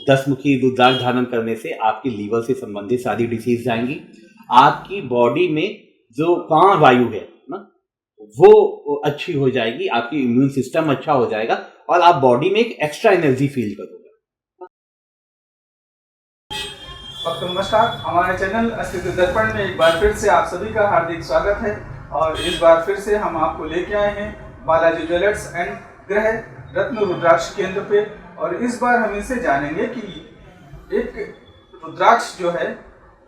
10 मुखी रुद्राक्ष धारण करने से आपकी लीवर से संबंधित सारी डिसीज जाएंगी। आपकी बॉडी में जो प्राण वायु है ना, वो अच्छी हो जाएगी, आपकी इम्यून सिस्टम अच्छा हो जाएगा और आप बॉडी में एक एक्स्ट्रा एनर्जी फील करोगे। तो नमस्कार, हमारे चैनल अस्तित्व दर्पण में एक बार फिर से आप सभी का हार्दिक स्वागत है। और इस बार फिर से हम आपको लेके आए हैं बालाजी ज्वेलर्स एंड ग्रह रत्न रुद्राक्ष केंद्र पे। और इस बार हम इनसे जानेंगे कि एक रुद्राक्ष जो है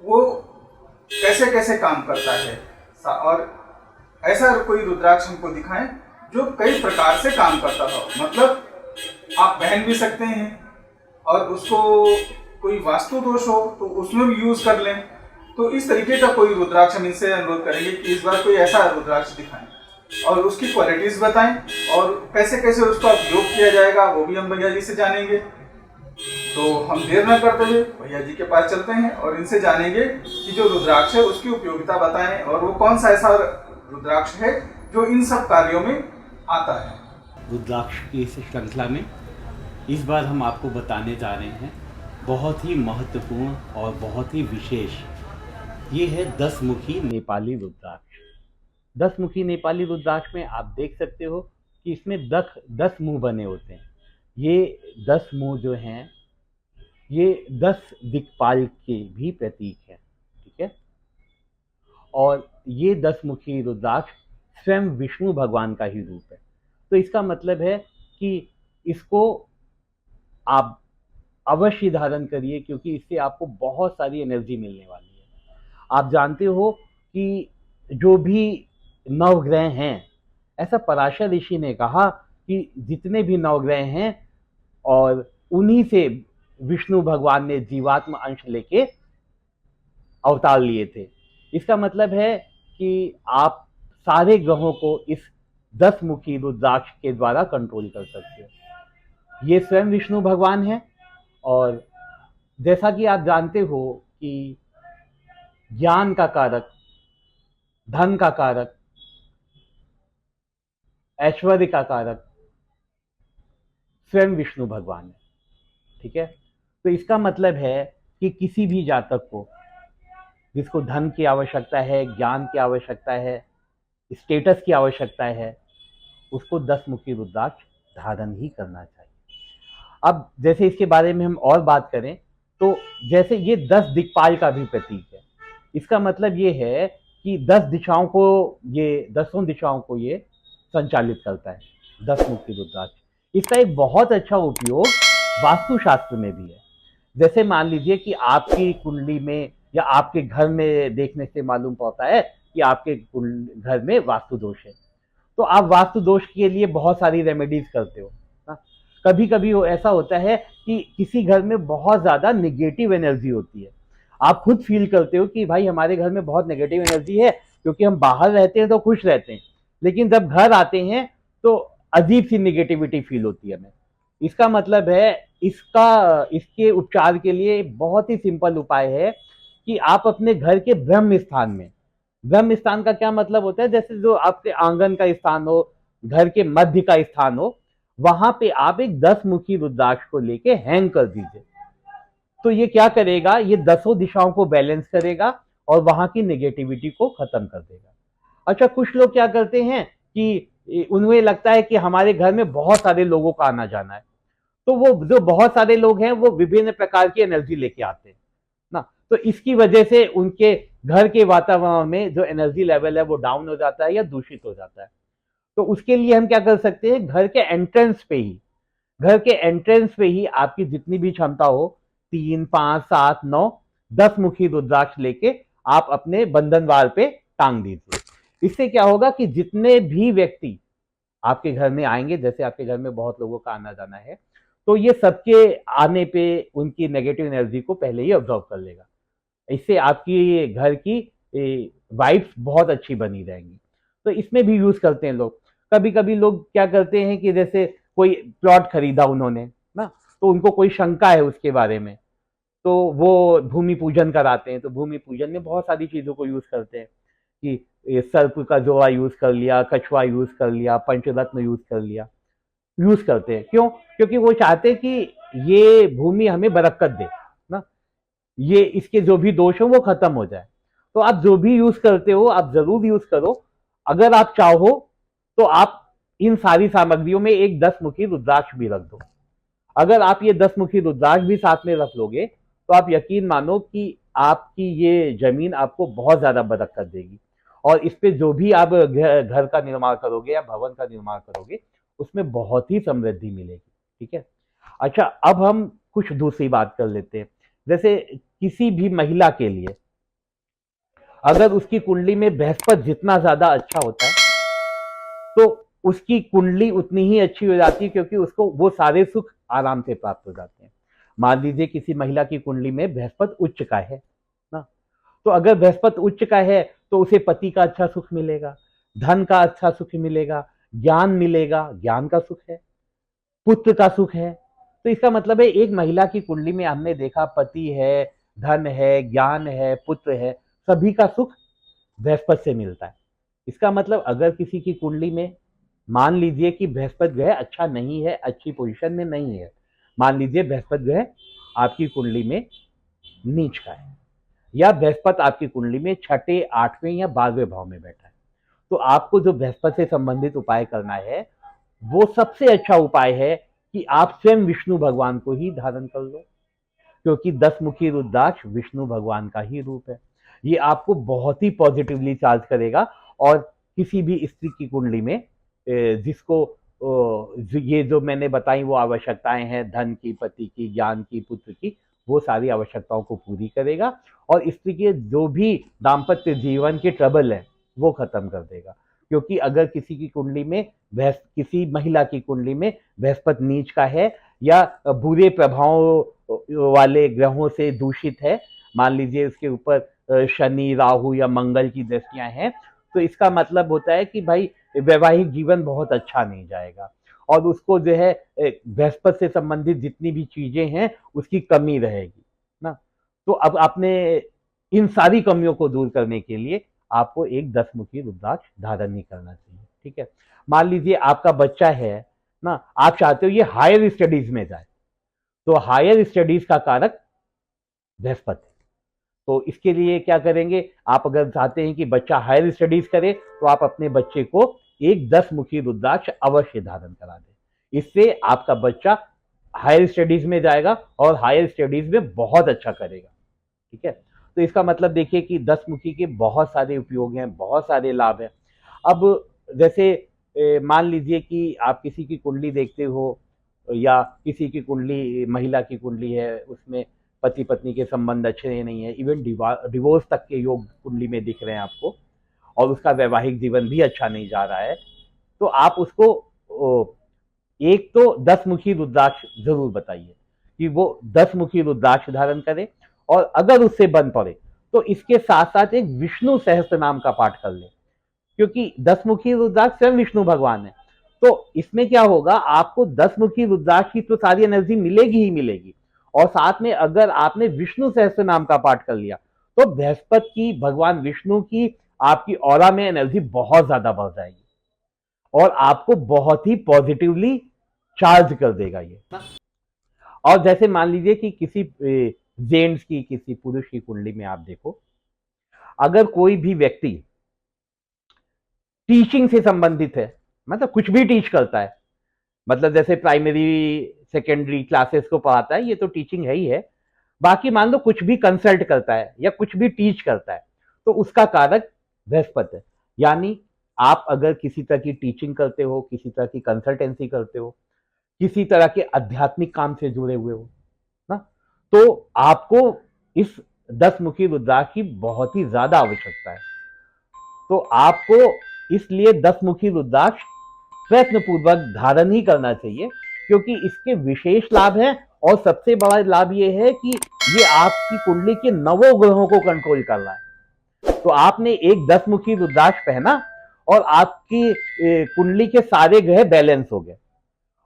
वो कैसे कैसे काम करता है, और ऐसा कोई रुद्राक्ष हमको दिखाएं जो कई प्रकार से काम करता हो, मतलब आप पहन भी सकते हैं और उसको कोई वास्तु दोष हो तो उसमें भी यूज कर लें। तो इस तरीके का कोई रुद्राक्ष हम इनसे अनुरोध करेंगे कि इस बार कोई ऐसा रुद्राक्ष दिखाएं और उसकी क्वालिटीज बताएं और कैसे कैसे उसका उपयोग किया जाएगा वो भी हम भैया जी से जानेंगे। तो हम देर न करते हुए भैया जी के पास चलते हैं और इनसे जानेंगे कि जो रुद्राक्ष है उसकी उपयोगिता बताएं और वो कौन सा ऐसा रुद्राक्ष है जो इन सब कार्यों में आता है। रुद्राक्ष की इस श्रृंखला में इस बार हम आपको बताने जा रहे हैं बहुत ही महत्वपूर्ण और बहुत ही विशेष, ये है 10 मुखी नेपाली रुद्राक्ष। 10 मुखी नेपाली रुद्राक्ष में आप देख सकते हो कि इसमें 10 मुंह बने होते हैं। ये 10 मुंह जो हैं ये 10 दिक्पाल के भी प्रतीक हैं, ठीक है। और ये 10 मुखी रुद्राक्ष स्वयं विष्णु भगवान का ही रूप है। तो इसका मतलब है कि इसको आप अवश्य धारण करिए, क्योंकि इससे आपको बहुत सारी एनर्जी मिलने वाली है। आप जानते हो कि जो भी नवग्रह हैं, ऐसा पराशर ऋषि ने कहा कि जितने भी नवग्रह हैं और उन्हीं से विष्णु भगवान ने जीवात्मा अंश लेके अवतार लिए थे। इसका मतलब है कि आप सारे ग्रहों को इस 10 मुखी रुद्राक्ष के द्वारा कंट्रोल कर सकते हो। ये स्वयं विष्णु भगवान है और जैसा कि आप जानते हो कि ज्ञान का कारक, धन का कारक, ऐश्वर्य का कारक स्वयं विष्णु भगवान है, ठीक है। तो इसका मतलब है कि किसी भी जातक को जिसको धन की आवश्यकता है, ज्ञान की आवश्यकता है, स्टेटस की आवश्यकता है, उसको 10 मुखी रुद्राक्ष धारण ही करना चाहिए। अब जैसे इसके बारे में हम और बात करें तो जैसे ये 10 दिक्पाल का भी प्रतीक है। इसका मतलब ये है कि 10 दिशाओं को, ये 10 दिशाओं को ये संचालित करता है, 10 मुखी रुद्राक्ष। इसका एक बहुत अच्छा उपयोग वास्तुशास्त्र में भी है। जैसे मान लीजिए कि आपकी कुंडली में या आपके घर में देखने से मालूम पड़ता है कि आपके घर में वास्तु दोष है, तो आप वास्तु दोष के लिए बहुत सारी रेमेडीज करते हो ना। कभी कभी ऐसा होता है कि किसी घर में बहुत ज़्यादा नेगेटिव एनर्जी होती है, आप खुद फील करते हो कि भाई हमारे घर में बहुत नेगेटिव एनर्जी है, क्योंकि हम बाहर रहते हैं तो खुश रहते हैं, लेकिन जब घर आते हैं तो अजीब सी नेगेटिविटी फील होती है हमें। इसका मतलब है इसके उपचार के लिए बहुत ही सिंपल उपाय है कि आप अपने घर के ब्रह्म स्थान में, ब्रह्म स्थान का क्या मतलब होता है, जैसे जो आपके आंगन का स्थान हो, घर के मध्य का स्थान हो, वहां पे आप एक 10 मुखी रुद्राक्ष को लेके हैंग कर दीजिए। तो ये क्या करेगा, ये 10 दिशाओं को बैलेंस करेगा और वहां की नेगेटिविटी को खत्म कर देगा। अच्छा, कुछ लोग क्या करते हैं कि उन्हें लगता है कि हमारे घर में बहुत सारे लोगों का आना जाना है, तो वो जो बहुत सारे लोग हैं वो विभिन्न प्रकार की एनर्जी लेके आते हैं ना। तो इसकी वजह से उनके घर के वातावरण में जो एनर्जी लेवल है वो डाउन हो जाता है या दूषित हो जाता है। तो उसके लिए हम क्या कर सकते हैं, घर के एंट्रेंस पे ही आपकी जितनी भी क्षमता हो, 3, 5, 7, 9, 10 मुखी रुद्राक्ष लेके आप अपने बंधन द्वार पे टांग दीजिए। इससे क्या होगा कि जितने भी व्यक्ति आपके घर में आएंगे, जैसे आपके घर में बहुत लोगों का आना जाना है, तो ये सबके आने पे उनकी नेगेटिव एनर्जी को पहले ही ऑब्जर्व कर लेगा। इससे आपकी घर की वाइब्स बहुत अच्छी बनी रहेंगी। तो इसमें भी यूज करते हैं लोग। कभी कभी लोग क्या करते हैं कि जैसे कोई प्लॉट खरीदा उन्होंने ना, तो उनको कोई शंका है उसके बारे में, तो वो भूमि पूजन कराते हैं। तो भूमि पूजन में बहुत सारी चीजों को यूज करते हैं कि सर्प का जोड़ा यूज कर लिया, कछुआ यूज कर लिया, पंचरत्न यूज कर लिया। यूज करते हैं। क्यों? क्योंकि वो चाहते हैं कि ये भूमि हमें बरकत दे ना, ये इसके जो भी दोष हो वो खत्म हो जाए। तो आप जो भी यूज करते हो आप जरूर यूज करो। अगर आप चाहो तो आप इन सारी सामग्रियों में एक 10 मुखी रुद्राक्ष भी रख दो। अगर आप ये 10 मुखी रुद्राक्ष भी साथ में रख लोगे तो आप यकीन मानो कि आपकी ये जमीन आपको बहुत ज्यादा बरकत देगी। और इस पे जो भी आप घर का निर्माण करोगे या भवन का निर्माण करोगे उसमें बहुत ही समृद्धि मिलेगी। ठीक है। अच्छा, अब हम कुछ दूसरी बात कर लेते हैं। जैसे किसी भी महिला के लिए अगर उसकी कुंडली में बृहस्पति जितना ज्यादा अच्छा होता है तो उसकी कुंडली उतनी ही अच्छी हो जाती है, क्योंकि उसको वो सारे सुख आराम से प्राप्त हो जाते हैं। मान लीजिए किसी महिला की कुंडली में बृहस्पति उच्च का है ना, तो अगर बृहस्पति उच्च का है तो उसे पति का अच्छा सुख मिलेगा, धन का अच्छा सुख मिलेगा, ज्ञान मिलेगा, ज्ञान का सुख है, पुत्र का सुख है। तो इसका मतलब है एक महिला की कुंडली में हमने देखा पति है, धन है, ज्ञान है, पुत्र है, सभी का सुख बृहस्पति से मिलता है। इसका मतलब अगर किसी की कुंडली में मान लीजिए कि बृहस्पति ग्रह अच्छा नहीं है, अच्छी पोजीशन में नहीं है, मान लीजिए बृहस्पति ग्रह आपकी कुंडली में नीच का है या बृहस्पति आपकी कुंडली में छठे, आठवें या 12वें भाव में बैठा है, तो आपको जो बृहस्पति से संबंधित उपाय करना है वो सबसे अच्छा उपाय है कि आप स्वयं विष्णु भगवान को ही धारण कर लो, क्योंकि 10 मुखी रुद्राक्ष विष्णु भगवान का ही रूप है। ये आपको बहुत ही पॉजिटिवली चार्ज करेगा। और किसी भी स्त्री की कुंडली में जिसको ये जो मैंने बताई वो आवश्यकताएं हैं, धन की, पति की, ज्ञान की, पुत्र की, वो सारी आवश्यकताओं को पूरी करेगा। और स्त्री के जो भी दाम्पत्य जीवन के ट्रबल है वो खत्म कर देगा। क्योंकि अगर किसी की कुंडली में किसी महिला की कुंडली में बृहस्पति नीच का है या बुरे प्रभाव वाले ग्रहों से दूषित है, मान लीजिए उसके ऊपर शनि, राहु या मंगल की दृष्टियां हैं, तो इसका मतलब होता है कि भाई वैवाहिक जीवन बहुत अच्छा नहीं जाएगा और उसको जो है बृहस्पति से संबंधित जितनी भी चीजें हैं उसकी कमी रहेगी ना। तो अब आपने इन सारी कमियों को दूर करने के लिए आपको एक 10 मुखी रुद्राक्ष धारण नहीं करना चाहिए। ठीक है। मान लीजिए आपका बच्चा है ना, आप चाहते हो ये हायर स्टडीज में जाए, तो हायर स्टडीज का कारक बृहस्पति है। तो इसके लिए क्या करेंगे, आप अगर चाहते हैं कि बच्चा हायर स्टडीज करे तो आप अपने बच्चे को एक 10 मुखी रुद्राक्ष अवश्य धारण करा दें। इससे आपका बच्चा हायर स्टडीज में जाएगा और हायर स्टडीज में बहुत अच्छा करेगा। ठीक है। तो इसका मतलब देखिए कि 10 मुखी के बहुत सारे उपयोग हैं, बहुत सारे लाभ हैं। अब जैसे मान लीजिए कि आप किसी की कुंडली देखते हो या किसी की कुंडली, महिला की कुंडली है, उसमें पति पत्नी के संबंध अच्छे नहीं है, इवन डिवोर्स तक के योग कुंडली में दिख रहे हैं आपको, और उसका वैवाहिक जीवन भी अच्छा नहीं जा रहा है, तो आप उसको एक तो 10 मुखी रुद्राक्ष जरूर बताइए कि वो 10 मुखी रुद्राक्ष धारण करे। और अगर उससे बन पड़े तो इसके साथ साथ एक विष्णु सहस्त्र नाम का पाठ कर ले, क्योंकि 10 मुखी रुद्राक्ष स्वयं विष्णु भगवान है। तो इसमें क्या होगा, आपको 10 मुखी रुद्राक्ष की तो सारी एनर्जी मिलेगी ही मिलेगी, और साथ में अगर आपने विष्णु सहस्त्र नाम का पाठ कर लिया तो बृहस्पति की, भगवान विष्णु की आपकी ऑरा में एनर्जी बहुत ज्यादा बढ़ जाएगी और आपको बहुत ही पॉजिटिवली चार्ज कर देगा ये। और जैसे मान लीजिए कि किसी जेंट्स की, किसी पुरुष की कुंडली में आप देखो, अगर कोई भी व्यक्ति टीचिंग से संबंधित है, मतलब कुछ भी टीच करता है, मतलब जैसे प्राइमरी सेकेंडरी क्लासेस को पढ़ाता है, ये तो टीचिंग है ही है, बाकी मान लो कुछ भी कंसल्ट करता है या कुछ भी टीच करता है, तो उसका कारक बृहस्पति है। यानी आप अगर किसी तरह की टीचिंग करते हो, किसी तरह की कंसल्टेंसी करते हो, किसी तरह के आध्यात्मिक काम से जुड़े हुए हो ना, तो आपको इस 10 मुखी रुद्राक्ष की बहुत ही ज्यादा आवश्यकता है। तो आपको इसलिए 10 मुखी रुद्राक्ष प्रयत्न पूर्वक धारण ही करना चाहिए, क्योंकि इसके विशेष लाभ हैं। और सबसे बड़ा लाभ ये है कि ये आपकी कुंडली के नवों ग्रहों को कंट्रोल कर रहा है। तो आपने एक 10 मुखी रुद्राक्ष पहना और आपकी कुंडली के सारे ग्रह बैलेंस हो गए,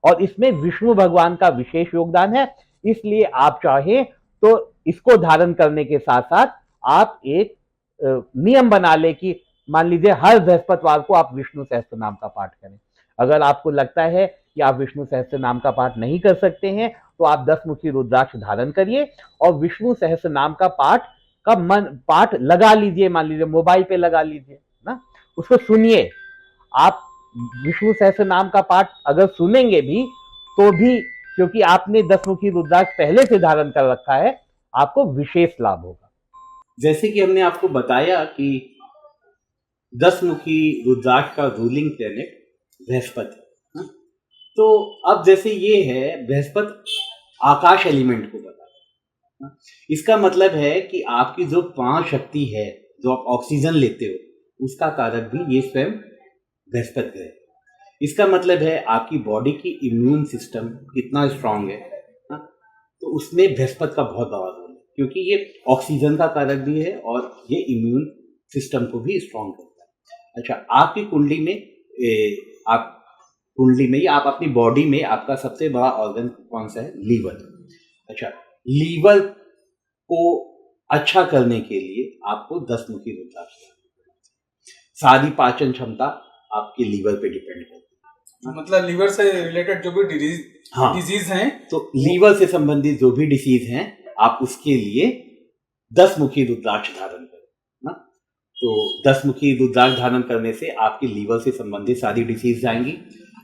और इसमें विष्णु भगवान का विशेष योगदान है। इसलिए आप चाहे तो इसको धारण करने के साथ साथ आप एक नियम बना ले कि मान लीजिए हर बृहस्पतिवार को आप विष्णु सहस्त्र नाम का पाठ करें। अगर आपको लगता है कि आप विष्णु सहस्त्र नाम का पाठ नहीं कर सकते हैं तो आप 10 मुखी रुद्राक्ष धारण करिए और विष्णु सहस्त्र नाम का पाठ लगा लीजिए, मान लीजिए मोबाइल पे लगा लीजिए ना, उसको सुनिए। आप विष्णु सहस्त्र नाम का पाठ अगर सुनेंगे भी तो भी, क्योंकि आपने 10 मुखी रुद्राक्ष पहले से धारण कर रखा है, आपको विशेष लाभ होगा। जैसे कि हमने आपको बताया कि 10 मुखी रुद्राक्ष का रूलिंग प्लेनेट बृहस्पति है। तो अब जैसे ये है, बृहस्पति आकाश एलिमेंट को बताता है। इसका मतलब है कि आपकी जो प्राण शक्ति है, जो आप ऑक्सीजन लेते हो, उसका कारक भी ये स्वयं बृहस्पति है। इसका मतलब है आपकी बॉडी की इम्यून सिस्टम कितना स्ट्रांग है, तो उसमें बृहस्पति का बहुत बड़ा रोल है, क्योंकि ये ऑक्सीजन का कारक भी है और ये इम्यून सिस्टम को भी स्ट्रांग करता है। अच्छा, आपकी कुंडली में आप अपनी बॉडी में आपका सबसे बड़ा ऑर्गन कौन सा है? लीवर। अच्छा, लीवर को अच्छा करने के लिए आपको 10 मुखी रुद्राक्ष, सारी पाचन क्षमता आपके लीवर पे डिपेंड करती है। मतलब लीवर से रिलेटेड जो भी डिजीज हैं, तो लीवर से संबंधित जो भी डिसीज हैं, आप उसके लिए 10 मुखी रुद्राक्ष धारण करें ना। तो 10 मुखी रुद्राक्ष धारण करने से आपके लीवर से संबंधित सारी डिसीज जाएंगी।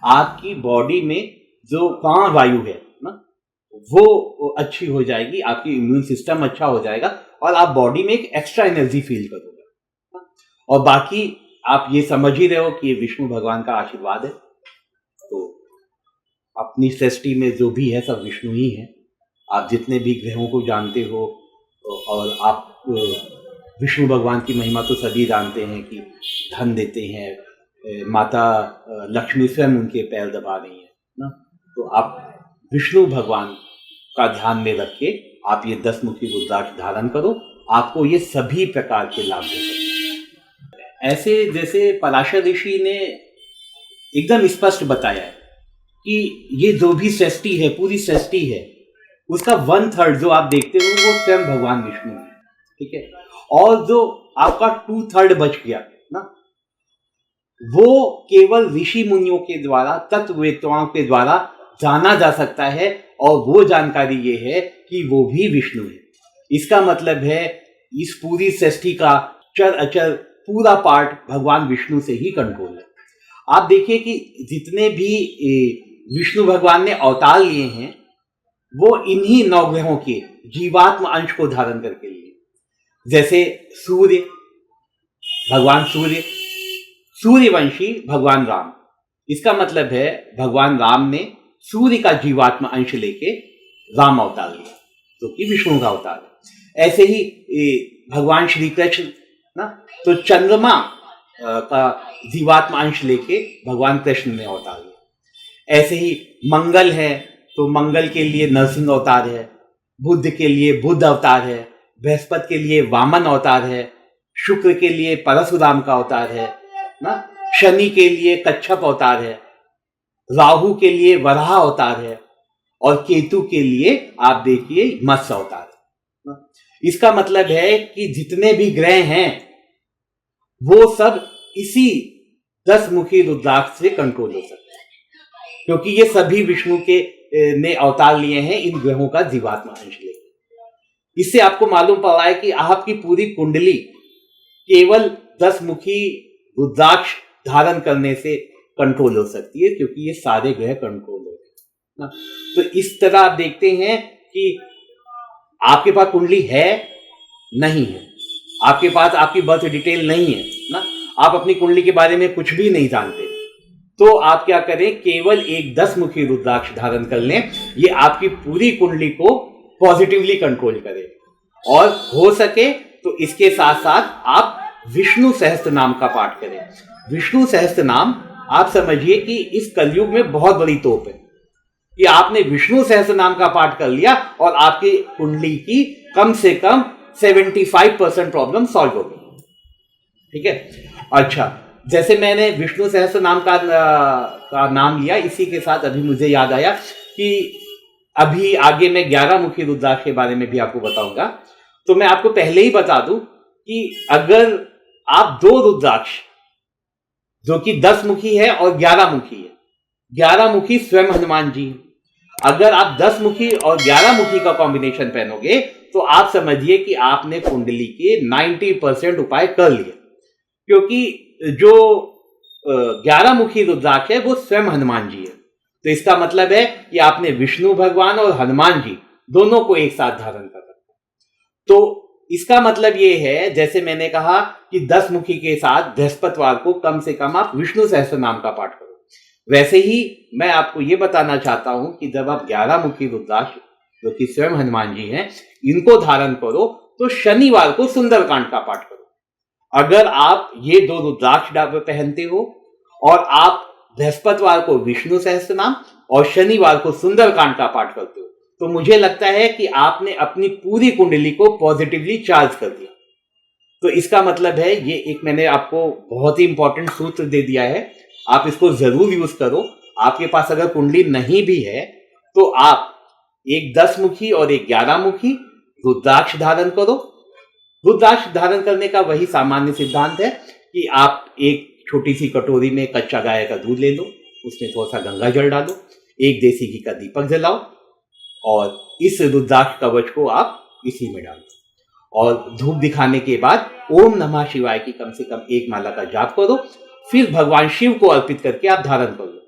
आपकी बॉडी में जो प्राण वायु है ना, वो अच्छी हो जाएगी, आपकी इम्यून सिस्टम अच्छा हो जाएगा और आप बॉडी में एक एक्स्ट्रा एनर्जी फील करोगे। और बाकी आप ये समझ ही रहे हो कि ये विष्णु भगवान का आशीर्वाद है। तो अपनी सृष्टि में जो भी है सब विष्णु ही है। आप जितने भी ग्रहों को जानते हो, और आप विष्णु भगवान की महिमा तो सभी जानते हैं कि धन देते हैं, माता लक्ष्मी स्वयं उनके पैर दबा रही है ना। तो आप विष्णु भगवान का ध्यान में रख के आप ये 10 मुखी रुद्राक्ष धारण करो, आपको ये सभी प्रकार के लाभ दे सकते हैं। ऐसे जैसे पराशर ऋषि ने एकदम स्पष्ट बताया है कि ये जो भी सृष्टि है, पूरी सृष्टि है, उसका 1/3 जो आप देखते हो वो स्वयं भगवान विष्णु है, ठीक है। और जो आपका 2/3 बच गया ना, वो केवल ऋषि मुनियों के द्वारा, तत्ववेत्ताओं के द्वारा जाना जा सकता है, और वो जानकारी ये है कि वो भी विष्णु है। इसका मतलब है इस पूरी सृष्टि का चर अचर पूरा पार्ट भगवान विष्णु से ही कंट्रोल है। आप देखिए कि जितने भी विष्णु भगवान ने अवतार लिए हैं, वो इन्हीं नवग्रहों के जीवात्म अंश को धारण करके लिए। जैसे सूर्य, भगवान सूर्यवंशी भगवान राम। इसका मतलब है भगवान राम ने सूर्य का जीवात्म अंश लेके राम अवतार लिया, जो कि विष्णु का अवतार है। ऐसे ही भगवान श्री कृष्ण ना, तो चंद्रमा का जीवात्म अंश लेके भगवान कृष्ण ने अवतार लिया। ऐसे ही मंगल है, तो मंगल के लिए नरसिंह अवतार है, बुध के लिए बुध अवतार है, बृहस्पति के लिए वामन अवतार है, शुक्र के लिए परशुराम का अवतार है ना, शनि के लिए कच्छप अवतार है, राहु के लिए वराह अवतार है, और केतु के लिए आप देखिए मत्स्य अवतार है। इसका मतलब है कि जितने भी ग्रह हैं वो सब इसी 10 मुखी रुद्राक्ष से कंट्रोल हो सकते हैं, क्योंकि ये सभी विष्णु के ने अवतार लिए हैं इन ग्रहों का जीवात्मा अंश लेकर। इससे आपको मालूम पड़ रहा है कि आपकी पूरी कुंडली केवल 10 मुखी रुद्राक्ष धारण करने से कंट्रोल हो सकती है, क्योंकि ये सारे ग्रह कंट्रोल हो रहे हैं। तो इस तरह आप देखते हैं कि आपके पास कुंडली है, नहीं है, आपके पास आपकी बर्थ डिटेल नहीं है ना, आप अपनी कुंडली के बारे में कुछ भी नहीं जानते, तो आप क्या करें, केवल एक 10 मुखी रुद्राक्ष धारण कर लें। ये आपकी पूरी कुंडली को पॉजिटिवली कंट्रोल करे। और हो सके तो इसके साथ साथ आप विष्णु सहस्त्र नाम का पाठ करें। विष्णु सहस्त्र नाम आप समझिए कि इस कलयुग में बहुत बड़ी तोप है कि आपने विष्णु सहस्त्र नाम का पाठ कर लिया और आपकी कुंडली की कम से कम 75% प्रॉब्लम सॉल्व हो गई, ठीक है। अच्छा, जैसे मैंने विष्णु सहस्त्र नाम का नाम लिया, इसी के साथ अभी मुझे याद आया कि अभी आगे मैं 11 मुखी रुद्राक्ष के बारे में भी आपको बताऊंगा। तो मैं आपको पहले ही बता दूं कि अगर आप 2 रुद्राक्ष, जो कि 10 मुखी है और 11 मुखी है, 11 मुखी स्वयं हनुमान जी। अगर आप 10 मुखी और 11 मुखी का कॉम्बिनेशन पहनोगे तो आप समझिए कि आपने कुंडली के 90% उपाय कर लिए, क्योंकि जो 11 मुखी रुद्राक्ष है वो स्वयं हनुमान जी है। तो इसका मतलब है कि आपने विष्णु भगवान और हनुमान जी दोनों को एक साथ धारण कर रखा। तो इसका मतलब ये है, जैसे मैंने कहा कि 10 मुखी के साथ बृहस्पतिवार को कम से कम आप विष्णु सहस्त्र नाम का पाठ करो, वैसे ही मैं आपको ये बताना चाहता हूं कि जब आप 11 मुखी रुद्राक्ष जो कि स्वयं हनुमान जी हैं इनको धारण करो तो शनिवार को सुंदरकांड का पाठ करो। अगर आप ये 2 रुद्राक्ष पहनते हो और आप बृहस्पतिवार को विष्णु सहस्त्र नाम और शनिवार को सुंदरकांड का पाठ करते हो तो मुझे लगता है कि आपने अपनी पूरी कुंडली को पॉजिटिवली चार्ज कर दिया। तो इसका मतलब है, ये एक मैंने आपको बहुत ही इंपॉर्टेंट सूत्र दे दिया है, आप इसको जरूर यूज करो। आपके पास अगर कुंडली नहीं भी है तो आप एक 10 मुखी और एक 11 मुखी रुद्राक्ष धारण करो। रुद्राक्ष धारण करने का वही सामान्य सिद्धांत है कि आप एक छोटी सी कटोरी में कच्चा गाय का दूध ले लो, उसमें थोड़ा सा गंगा जल डालो, एक देसी घी का दीपक जलाओ और इस रुद्राक्ष कवच को आप इसी में डालो और धूप दिखाने के बाद ओम नमः शिवाय की कम से कम 1 माला का जाप करो, फिर भगवान शिव को अर्पित करके आप धारण कर लो।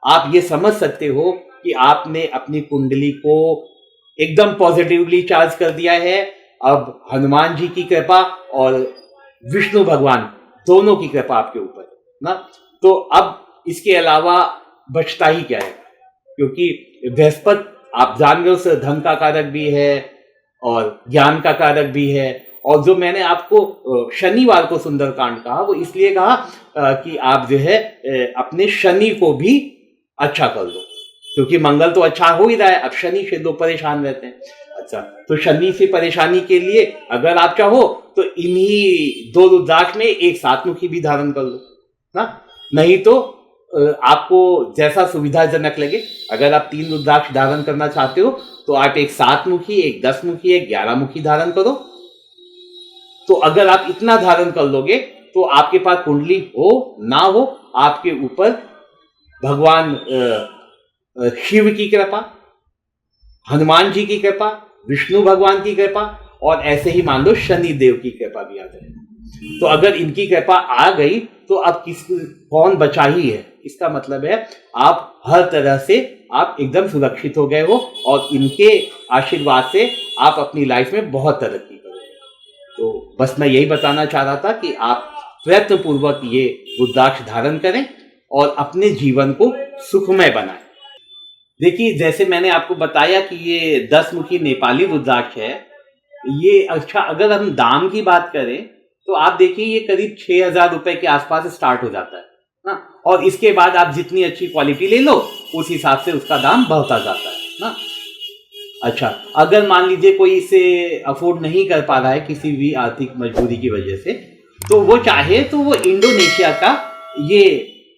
आप ये समझ सकते हो कि आपने अपनी कुंडली को एकदम पॉजिटिवली चार्ज कर दिया है। अब हनुमान जी की कृपा और विष्णु भगवान दोनों की कृपा आपके ऊपर है ना। तो अब इसके अलावा बचता ही क्या है, क्योंकि बृहस्पति आप जान गए उस धन का कारक भी है और ज्ञान का कारक भी है। और जो मैंने आपको शनिवार को सुंदरकांड कहा वो इसलिए कहा कि आप जो है अपने शनि को भी अच्छा कर लो, क्योंकि मंगल तो अच्छा हो ही रहा है, अब शनि से लोग परेशान रहते हैं। अच्छा, तो शनि से परेशानी के लिए अगर आप चाहो तो इन्हीं 2 रुद्राक्ष में एक 7 मुखी भी धारण कर लो ना, नहीं तो आपको जैसा सुविधाजनक लगे। अगर आप 3 रुद्राक्ष धारण करना चाहते हो तो आप एक 7 मुखी, एक 10 मुखी, एक 11 मुखी धारण करो। तो अगर आप इतना धारण कर लोगे तो आपके पास कुंडली हो ना हो, आपके ऊपर भगवान शिव की कृपा, हनुमान जी की कृपा, विष्णु भगवान की कृपा और ऐसे ही मान लो शनि देव की कृपा भी आ जाए। तो अगर इनकी कृपा आ गई तो अब कौन बचा ही है। इसका मतलब है आप हर तरह से आप एकदम सुरक्षित हो गए हो और इनके आशीर्वाद से आप अपनी लाइफ में बहुत तरक्की करोगे। तो बस मैं यही बताना चाह रहा था कि आप प्रयत्न पूर्वक ये रुद्राक्ष धारण करें और अपने जीवन को सुखमय बनाएं। देखिए, जैसे मैंने आपको बताया कि ये 10 मुखी नेपाली रुद्राक्ष है, ये अच्छा अगर हम दाम की बात करें तो आप देखिए ये करीब 6,000 रुपए के आसपास स्टार्ट हो जाता है ना, और इसके बाद आप जितनी अच्छी क्वालिटी ले लो उस हिसाब से उसका दाम बढ़ता जाता है ना। अच्छा, अगर मान लीजिए कोई इसे अफोर्ड नहीं कर पा रहा है किसी भी आर्थिक मजबूरी की वजह से, तो वो चाहे तो वो इंडोनेशिया का ये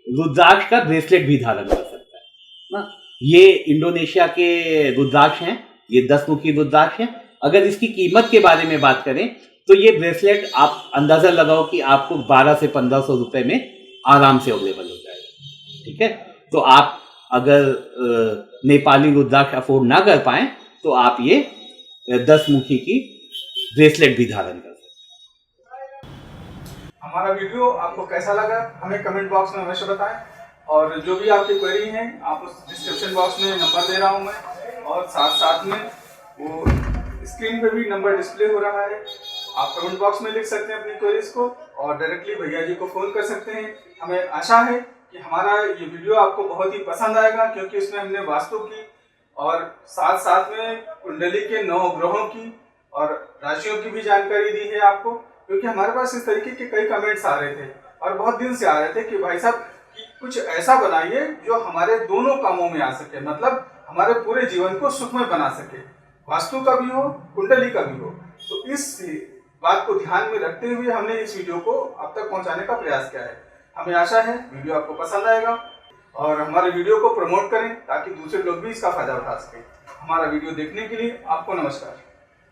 रुद्राक्ष का ब्रेसलेट भी धारण कर सकता है ना। ये इंडोनेशिया के रुद्राक्ष हैं, ये 10 मुखी रुद्राक्ष हैं। अगर इसकी कीमत के बारे में बात करें तो ये ब्रेसलेट आप अंदाजा लगाओ कि आपको 1200 से 1500 रुपए में आराम से अवेलेबल हो जाएगा। ठीक है, तो आप अगर नेपाली रुद्राक्ष अफोर्ड ना कर पाए तो आप ये 10 मुखी की ब्रेसलेट भी धारण कर सकते हैं। हमारा वीडियो आपको कैसा लगा हमें कमेंट बॉक्स में अवश्य बताएं, और जो भी आपकी क्वेरी है आप उस डिस्क्रिप्शन बॉक्स में नंबर दे रहा हूं मैं, और साथ साथ में वो स्क्रीन पे भी नंबर डिस्प्ले हो रहा है। आप कमेंट बॉक्स में लिख सकते हैं अपनी क्वेरीज को और डायरेक्टली भैया जी को फोन कर सकते हैं। हमें आशा है कि हमारा ये वीडियो आपको बहुत ही पसंद आएगा, क्योंकि इसमें हमने वास्तु की और साथ साथ में कुंडली के 9 ग्रहों की और राशियों की भी जानकारी दी है आपको, क्योंकि हमारे पास इस तरीके के कई कमेंट्स आ रहे थे और बहुत दिन से आ रहे थे कि भाई साहब कुछ ऐसा बनाइए जो हमारे दोनों कामों में आ सके, मतलब हमारे पूरे जीवन को सुखमय बना सके, वास्तु का भी हो कुंडली का भी हो। तो इस बात को ध्यान में रखते हुए हमने इस वीडियो को आप तक पहुंचाने का प्रयास किया है। हमें आशा है वीडियो आपको पसंद आएगा और हमारे वीडियो को प्रमोट करें ताकि दूसरे लोग भी इसका फायदा उठा सकें। हमारा वीडियो देखने के लिए आपको नमस्कार।